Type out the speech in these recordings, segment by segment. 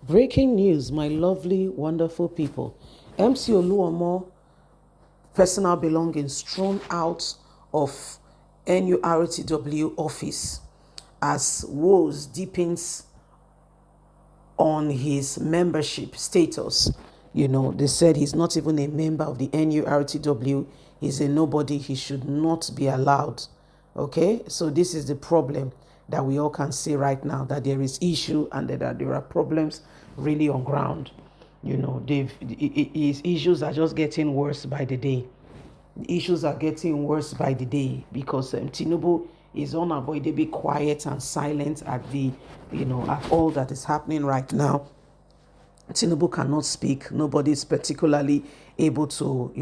Breaking news, my lovely, wonderful people. MC Oluomo personal belongings thrown out of Nurtw office as Woes deepens on his membership status. They said he's not even a member of the Nurtw. He's a nobody. He should not be allowed. Okay, so this is the problem that we all can see right now, that there is issue and that there are problems really on ground. His issues are just getting worse by the day. The issues are getting worse by the day because Tinubu is unavoidably quiet and silent at at all that is happening right now. Tinubu cannot speak. Nobody's particularly able to,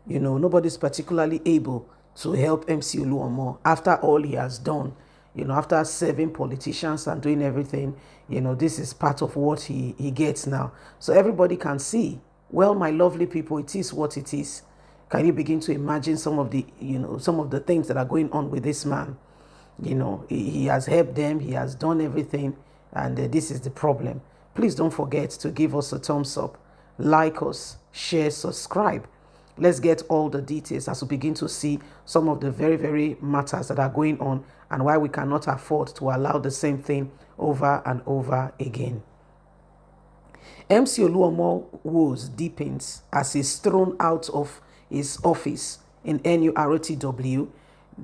nobody's particularly able to help MC Oluomo after all he has done. After serving politicians and doing everything, this is part of what he gets now. So everybody can see, well, my lovely people, it is what it is. Can you begin to imagine some of the things that are going on with this man? He has helped them, he has done everything, and this is the problem. Please don't forget to give us a thumbs up, like us, share, subscribe. Let's get all the details as we begin to see some of the very, very matters that are going on and why we cannot afford to allow the same thing over and over again. MC Oluomo woes deepens as he's thrown out of his office in Nurtw,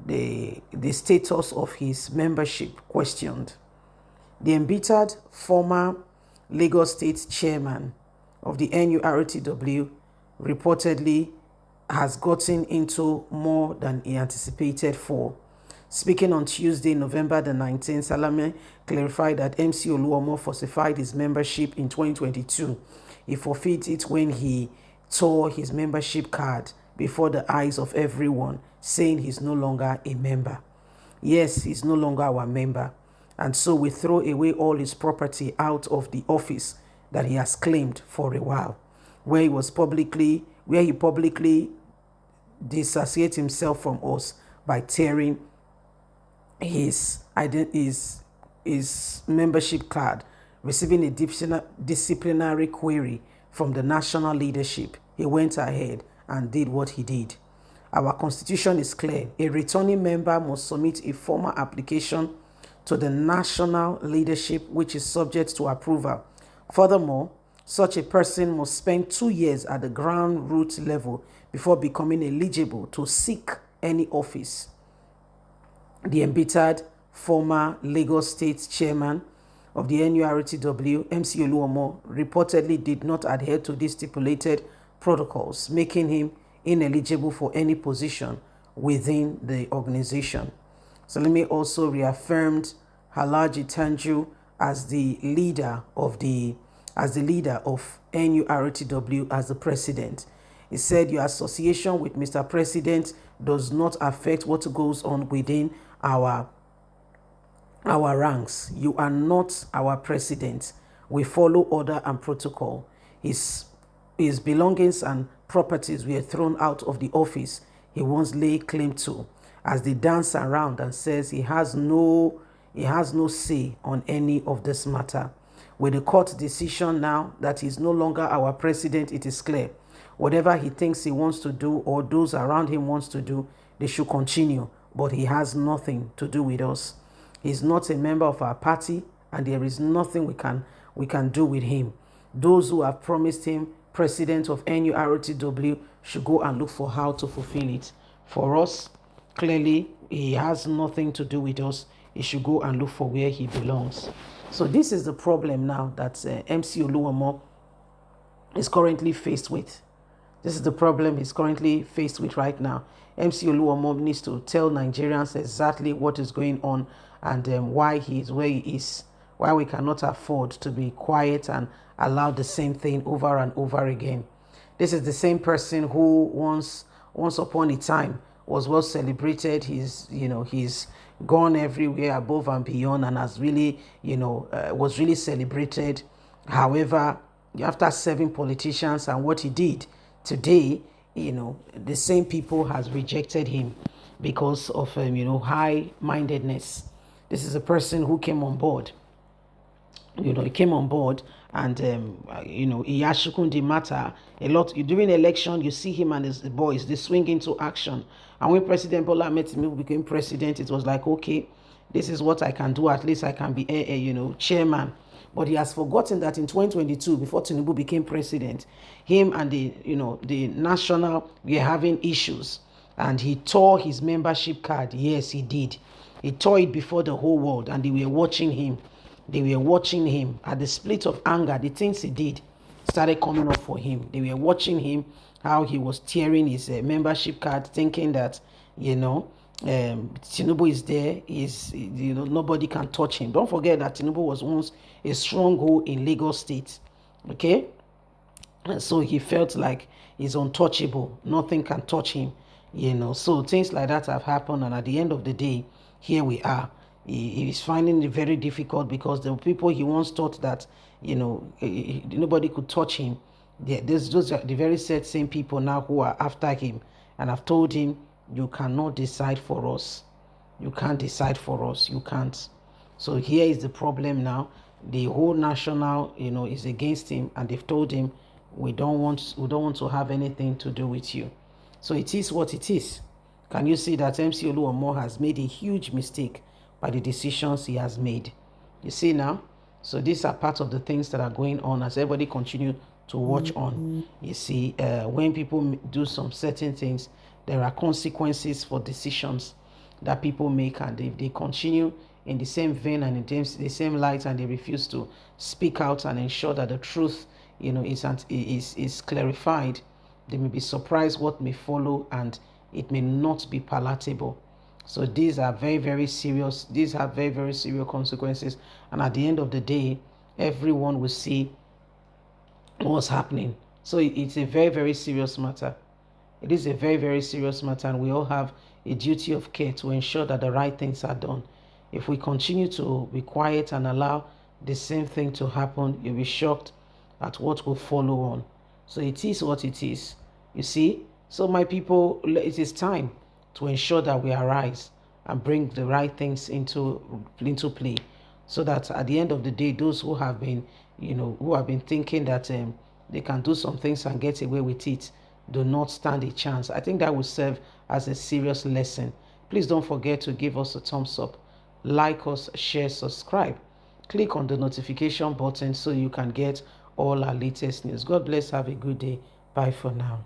the status of his membership questioned. The embittered former Lagos State chairman of the Nurtw reportedly has gotten into more than he anticipated for. Speaking on Tuesday, November the 19th, Salame clarified that MC Oluomo falsified his membership in 2022. He forfeited it when he tore his membership card before the eyes of everyone, saying he's no longer a member. Yes, he's no longer our member. And so we throw away all his property out of the office that he has claimed for a while, where he publicly dissociates himself from us by tearing his membership card, receiving a disciplinary query from the national leadership. He went ahead and did what he did. Our constitution is clear. A returning member must submit a formal application to the national leadership, which is subject to approval. Furthermore, such a person must spend 2 years at the ground level before becoming eligible to seek any office. The embittered former Lagos State chairman of the Nurtw, MC Oluomo, reportedly did not adhere to these stipulated protocols, making him ineligible for any position within the organization. Salome also reaffirmed Halaji Tanju as the leader of Nurtw as the president. He said, your association with Mr. President does not affect what goes on within our ranks. You are not our president. We follow order and protocol. His belongings and properties were thrown out of the office he once laid claim to, as they dance around and says he has no say on any of this matter. With the court decision now that he's no longer our president, it is clear. Whatever he thinks he wants to do or those around him wants to do, they should continue. But he has nothing to do with us. He's not a member of our party, and there is nothing we can do with him. Those who have promised him president of Nurtw should go and look for how to fulfill it. For us, clearly, he has nothing to do with us. He should go and look for where he belongs. So this is the problem now that MC Oluomo is currently faced with. This is the problem he's currently faced with right now. MC Oluomo needs to tell Nigerians exactly what is going on and why he is where he is, why we cannot afford to be quiet and allow the same thing over and over again. This is the same person who once upon a time was well celebrated. He's gone everywhere above and beyond and has really, was really celebrated. However, after serving politicians and what he did, today, the same people has rejected him because of, high-mindedness. This is a person who came on board He came on board, and he ashukun the matter a lot. During the election, you see him and his boys, they swing into action. And when President Bola Ahmed Tinubu became president, it was like, okay, this is what I can do. At least I can be chairman. But he has forgotten that in 2022, before Tinubu became president, him and the national were having issues, and he tore his membership card. Yes, he did. He tore it before the whole world, and they were watching him. They were watching him. At the split of anger, the things he did started coming up for him. They were watching him, how he was tearing his membership card, thinking that, Tinubu is there. Nobody can touch him. Don't forget that Tinubu was once a stronghold in Lagos State. Okay? And so he felt like he's untouchable. Nothing can touch him. So things like that have happened. And at the end of the day, here we are. He's finding it very difficult because the people he once thought that, nobody could touch him. Those are the very same people now who are after him. And I've told him, you cannot decide for us. You can't decide for us. You can't. So here is the problem now. The whole national, is against him, and they've told him, we don't want to have anything to do with you. So it is what it is. Can you see that MC Oluomo has made a huge mistake by the decisions he has made? You see now? So these are part of the things that are going on as everybody continue to watch on. You see, when people do some certain things, there are consequences for decisions that people make, and if they continue in the same vein and in the same light, and they refuse to speak out and ensure that the truth is clarified, they may be surprised what may follow, and it may not be palatable. So these are very, very serious. These have very, very serious consequences. And at the end of the day, everyone will see what's happening. So it's a very, very serious matter. It is a very, very serious matter, and we all have a duty of care to ensure that the right things are done. If we continue to be quiet and allow the same thing to happen, you'll be shocked at what will follow on. So it is what it is. You see? So my people, it is time to ensure that we arise and bring the right things into play, so that at the end of the day, those who have been, thinking that they can do some things and get away with it, do not stand a chance. I think that will serve as a serious lesson. Please don't forget to give us a thumbs up, like us, share, subscribe. Click on the notification button so you can get all our latest news. God bless. Have a good day. Bye for now.